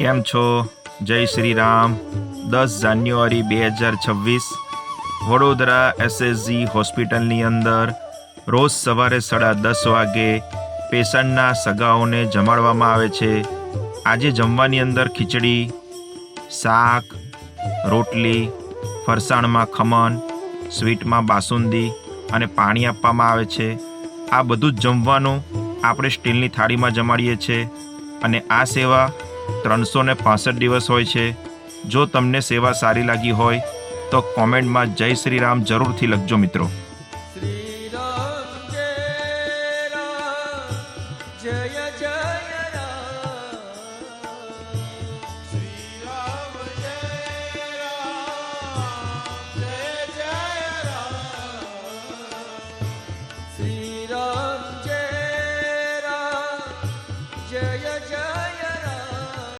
કેમ છો? જય શ્રી રામ. 10 જાન્યુઆરી 2026 વડોદરા SSG હોસ્પિટલની અંદર રોજ સવારે 10:30 વાગે પેશન્ટના સગાઓને જમાડવામાં આવે છે. આજે જમવાની અંદર ખીચડી, શાક, રોટલી, ફરસાણમાં ખમણ, સ્વીટમાં બાસુંદી અને પાણી આપવામાં આવે છે. આ બધું જ જમવાનું આપણે સ્ટીલની થાળીમાં જમાડીએ છીએ અને આ સેવા 365 દિવસ હોય છે. જો તમને સેવા સારી લાગી હોય તો કોમેન્ટમાં જય શ્રી રામ જરૂરથી લખજો મિત્રો.